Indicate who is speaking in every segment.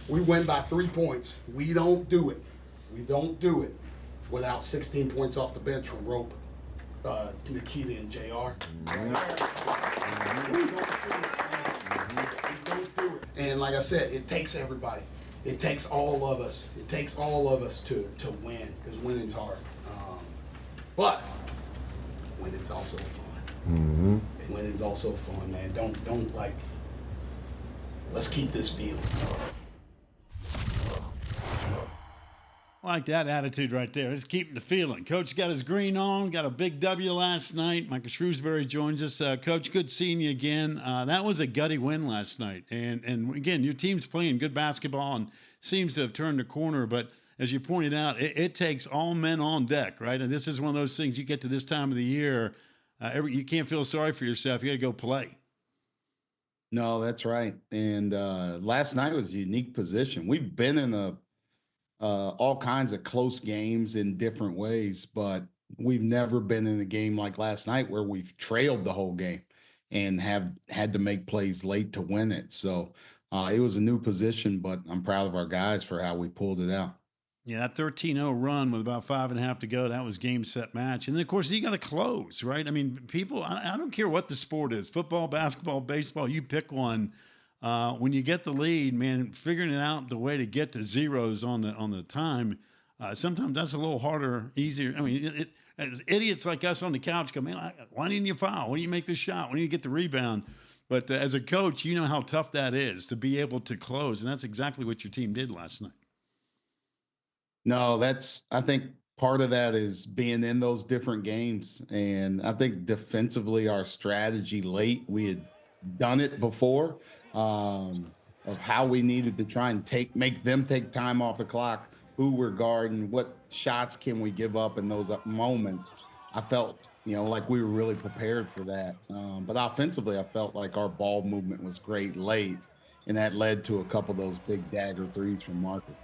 Speaker 1: We win by 3 points. We don't do it. We don't do it without 16 points off the bench from Rope, Nikita, and JR. We don't do it. And like I said, it takes everybody. It takes all of us. It takes all of us to win, because winning's hard. But winning's also fun. Winning's also fun, man. Don't like. Let's keep this feeling.
Speaker 2: Like that attitude right there. It's keeping the feeling. Coach got his green on, got a big W last night. Micah Shrewsberry joins us. Coach, good seeing you again. That was a gutty win last night. And again, your team's playing good basketball and seems to have turned the corner. But as you pointed out, it takes all men on deck, right? And this is one of those things you get to this time of the year, you can't feel sorry for yourself. You got to go play.
Speaker 3: No, that's right. And last night was a unique position. We've been in all kinds of close games in different ways, but we've never been in a game like last night where we've trailed the whole game and have had to make plays late to win it. So it was a new position, but I'm proud of our guys for how we pulled it out.
Speaker 2: Yeah, that 13-0 run with about 5.5 to go, that was game, set, match. And then, of course, you got to close, right? I mean, people, I don't care what the sport is, football, basketball, baseball, you pick one. When you get the lead, man, figuring it out the way to get to zeros on the time, sometimes that's a little harder, easier. I mean, as idiots like us on the couch go, man, why didn't you foul? Why didn't you make the shot? Why didn't you get the rebound? But as a coach, you know how tough that is to be able to close, and that's exactly what your team did last night.
Speaker 3: No, I think part of that is being in those different games. And I think defensively, our strategy late, we had done it before, of how we needed to try and make them take time off the clock, who we're guarding, what shots can we give up in those moments. I felt, like we were really prepared for that. But offensively, I felt like our ball movement was great late, and that led to a couple of those big dagger threes from Marcus.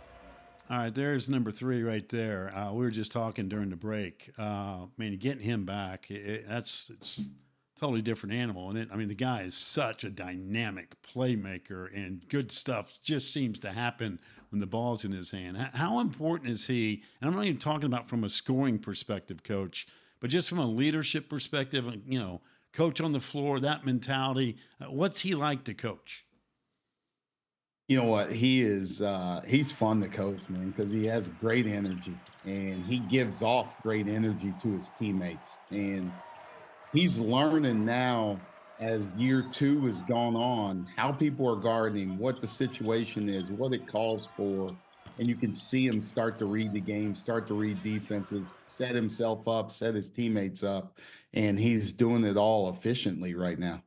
Speaker 2: All right, there's number 3 right there. We were just talking during the break. Man, getting him back, it's a totally different animal. And I mean, the guy is such a dynamic playmaker, and good stuff just seems to happen when the ball's in his hand. How important is he? And I'm not even talking about from a scoring perspective, Coach, but just from a leadership perspective, coach on the floor, that mentality. What's he like to coach?
Speaker 3: You know what? He's fun to coach, man, because he has great energy and he gives off great energy to his teammates. And he's learning now as year two has gone on how people are guarding him, what the situation is, what it calls for. And you can see him start to read the game, start to read defenses, set himself up, set his teammates up. And he's doing it all efficiently right now.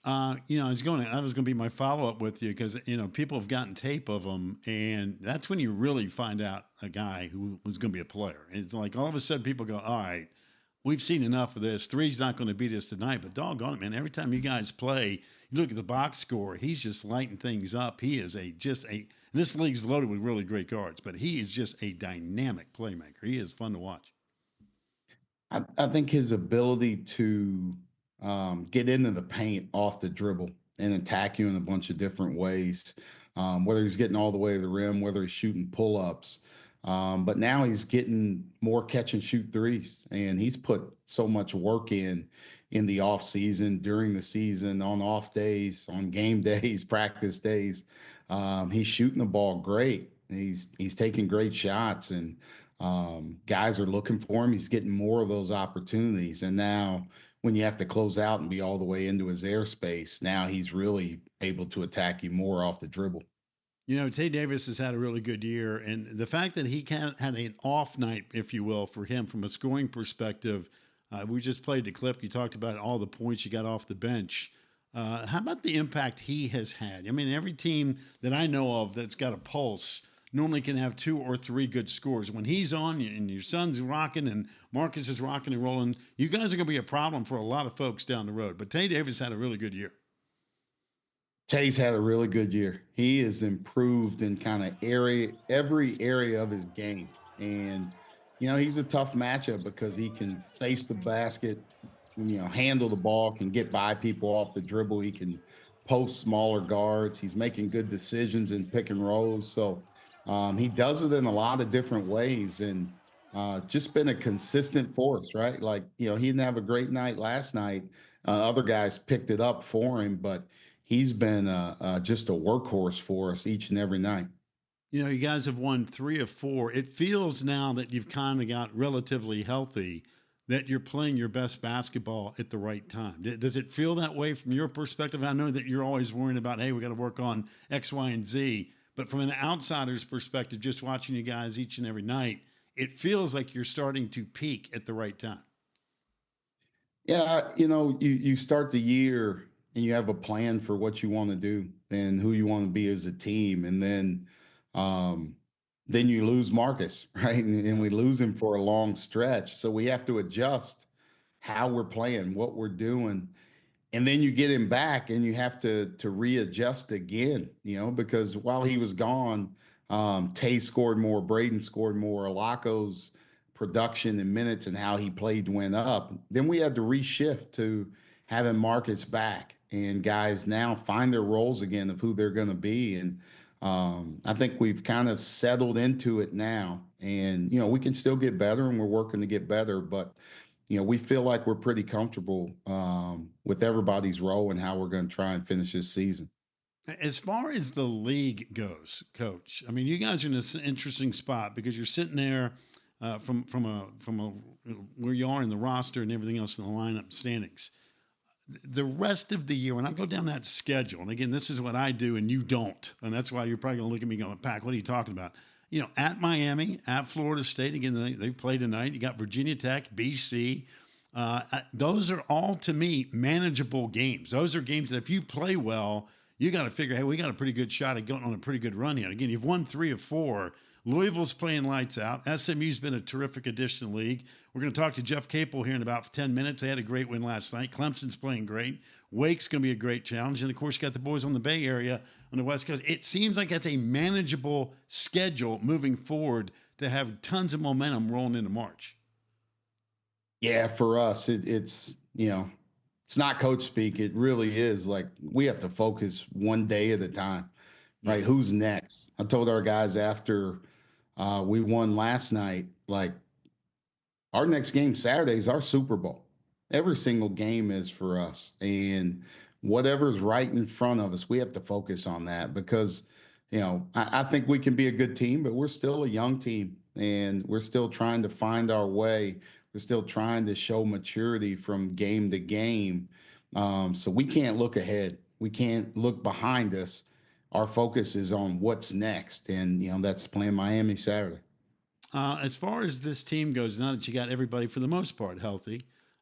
Speaker 2: That was going to be my follow up with you because, people have gotten tape of him, and that's when you really find out a guy who was going to be a player. It's like all of a sudden people go, all right, we've seen enough of this. Three's not going to beat us tonight, but doggone it, man. Every time you guys play, you look at the box score, he's just lighting things up. He is this league's loaded with really great guards, but he is just a dynamic playmaker. He is fun to watch.
Speaker 3: I think his ability to get into the paint off the dribble and attack you in a bunch of different ways, whether he's getting all the way to the rim, whether he's shooting pull-ups. But now he's getting more catch and shoot threes, and he's put so much work in the off season, during the season, on off days, on game days, practice days. He's shooting the ball great. He's taking great shots, and guys are looking for him. He's getting more of those opportunities. And now when you have to close out and be all the way into his airspace, now he's really able to attack you more off the dribble.
Speaker 2: Tay Davis has had a really good year, and the fact that he had an off night, if you will, for him from a scoring perspective, we just played the clip. You talked about all the points you got off the bench. How about the impact he has had? I mean, every team that I know of that's got a pulse normally can have 2 or 3 good scores. When he's on and your son's rocking and Marcus is rocking and rolling, you guys are going to be a problem for a lot of folks down the road. But Tay Davis had a really good year.
Speaker 3: Tay's had a really good year. He has improved in kind of every area of his game. And, he's a tough matchup because he can face the basket, handle the ball, can get by people off the dribble. He can post smaller guards. He's making good decisions in pick and rolls. So he does it in a lot of different ways, and just been a consistent force, right? Like, he didn't have a great night last night. Other guys picked it up for him, but he's been just a workhorse for us each and every night.
Speaker 2: You guys have won 3 of 4. It feels now that you've kind of got relatively healthy, that you're playing your best basketball at the right time. Does it feel that way from your perspective? I know that you're always worrying about, hey, we got to work on X, Y, and Z. But from an outsider's perspective, just watching you guys each and every night, it feels like you're starting to peak at the right time.
Speaker 3: Yeah, you start the year and you have a plan for what you want to do and who you want to be as a team, and um, then you lose Marcus, right? And we lose him for a long stretch, so we have to adjust how we're playing, what we're doing, and then you get him back and you have to readjust again, because while he was gone, Tay scored more, Braden scored more, Alaco's production and minutes and how he played went up. Then we had to reshift to having Marcus back and guys now find their roles again of who they're going to be. And I think we've kind of settled into it now, and we can still get better, and we're working to get better, but we feel like we're pretty comfortable with everybody's role and how we're going to try and finish this season.
Speaker 2: As far as the league goes, Coach, I mean, you guys are in this interesting spot because you're sitting there from a where you are in the roster and everything else in the lineup standings. The rest of the year, when I go down that schedule, and again, this is what I do and you don't, and that's why you're probably going to look at me going, Pack, what are you talking about? At Miami, at Florida State, again, they play tonight. You got Virginia Tech, BC. Those are all, to me, manageable games. Those are games that if you play well, you got to figure, hey, we got a pretty good shot at going on a pretty good run here. Again, you've won 3 of 4. Louisville's playing lights out. SMU's been a terrific addition to the league. We're going to talk to Jeff Capel here in about 10 minutes. They had a great win last night. Clemson's playing great. Wake's going to be a great challenge. And, of course, you got the boys on the Bay Area on the West Coast. It seems like that's a manageable schedule moving forward to have tons of momentum rolling into March.
Speaker 3: Yeah, for us, it's not coach speak. It really is like we have to focus one day at a time, right? Who's next? I told our guys after we won last night, like our next game Saturday is our Super Bowl. Every single game is for us. And whatever's right in front of us, we have to focus on that because, I think we can be a good team, but we're still a young team and we're still trying to find our way. We're still trying to show maturity from game to game. So we can't look ahead. We can't look behind us. Our focus is on what's next. And, that's playing Miami Saturday.
Speaker 2: As far as this team goes, now that you got everybody for the most part healthy,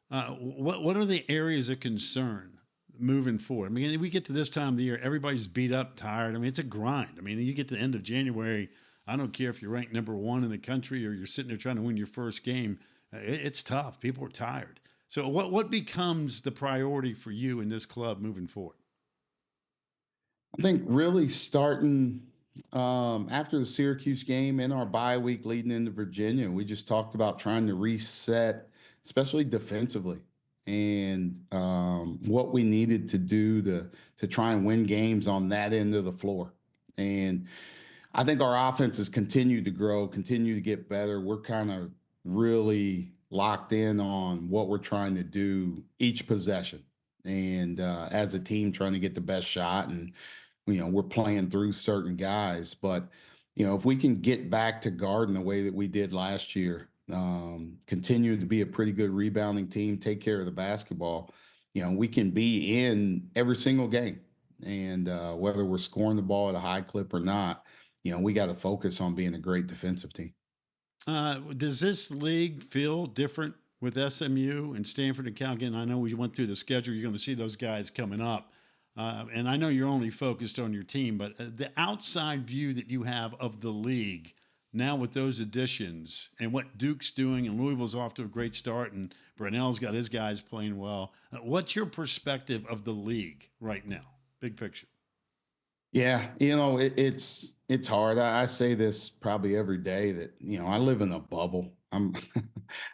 Speaker 2: what are the areas of concern moving forward? I mean, we get to this time of the year, everybody's beat up, tired. I mean, it's a grind. I mean, you get to the end of January, I don't care if you're ranked number 1 in the country or you're sitting there trying to win your first game. It's tough. People are tired. So what becomes the priority for you in this club moving forward?
Speaker 3: I think really starting after the Syracuse game in our bye week leading into Virginia, we just talked about trying to reset, especially defensively, and what we needed to do to try and win games on that end of the floor. And I think our offense has continued to grow, continue to get better. We're kind of really locked in on what we're trying to do each possession, and as a team trying to get the best shot. And we're playing through certain guys, but if we can get back to guarding the way that we did last year, continue to be a pretty good rebounding team, take care of the basketball, we can be in every single game. And whether we're scoring the ball at a high clip or not, we got to focus on being a great defensive team.
Speaker 2: Does this league feel different with SMU and Stanford and Cal? Again, I know we went through the schedule. You're going to see those guys coming up. And I know you're only focused on your team, but the outside view that you have of the league now with those additions and what Duke's doing, and Louisville's off to a great start, and Brunell's got his guys playing well. What's your perspective of the league right now? Big picture.
Speaker 3: Yeah, it's hard. I say this probably every day that I live in a bubble, I'm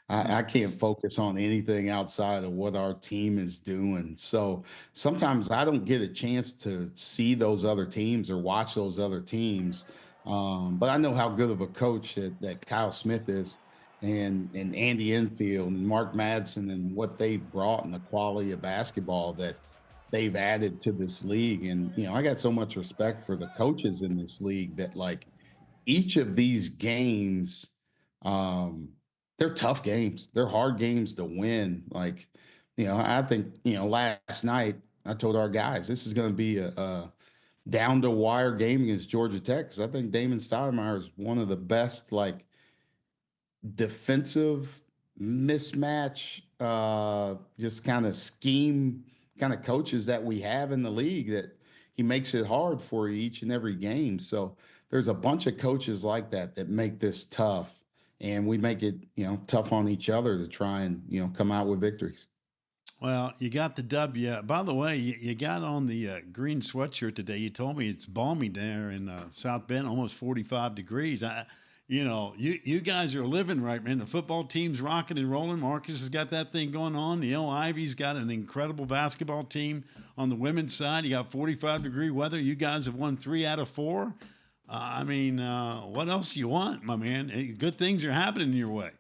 Speaker 3: I can't focus on anything outside of what our team is doing. So sometimes I don't get a chance to see those other teams or watch those other teams. But I know how good of a coach that Kyle Smith is, and Andy Enfield and Mark Madsen, and what they've brought, and the quality of basketball that they've added to this league. And I got so much respect for the coaches in this league that, like, each of these games, um, they're tough games. They're hard games to win. Like, I think, last night I told our guys this is going to be a down to wire game against Georgia Tech, because I think Damon Stoudemire is one of the best, like, defensive mismatch, just kind of scheme kind of coaches that we have in the league, that he makes it hard for you each and every game. So there's a bunch of coaches like that make this tough, and we make it, tough on each other to try and, come out with victories.
Speaker 2: Well, you got the W. By the way, you got on the green sweatshirt today. You told me it's balmy there in South Bend, almost 45 degrees. You guys are living right, man. The football team's rocking and rolling. Marcus has got that thing going on. Ivy's got an incredible basketball team on the women's side. You got 45-degree weather. You guys have won 3 out of 4. What else you want, my man? Good things are happening your way.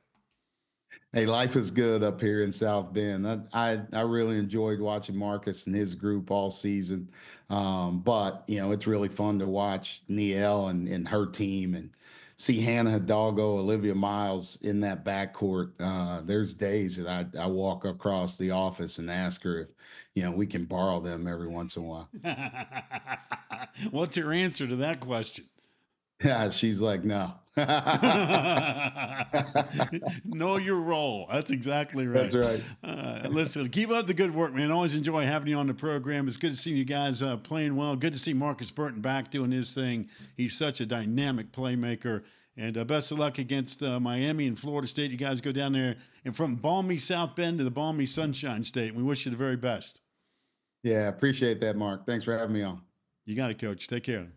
Speaker 3: Hey, life is good up here in South Bend. I really enjoyed watching Marcus and his group all season. But it's really fun to watch Niele and her team, and see Hannah Hidalgo, Olivia Miles in that backcourt. There's days that I walk across the office and ask her if, we can borrow them every once in a while.
Speaker 2: What's your answer to that question?
Speaker 3: Yeah, she's like, no.
Speaker 2: Know your role. That's exactly right.
Speaker 3: That's right.
Speaker 2: Listen, keep up the good work, man. Always enjoy having you on the program. It's good to see you guys playing well. Good to see Marcus Burton back doing his thing. He's such a dynamic playmaker. And best of luck against Miami and Florida State. You guys go down there, and from balmy South Bend to the balmy Sunshine State. We wish you the very best.
Speaker 3: Yeah, appreciate that, Mark. Thanks for having me on.
Speaker 2: You got it, Coach. Take care.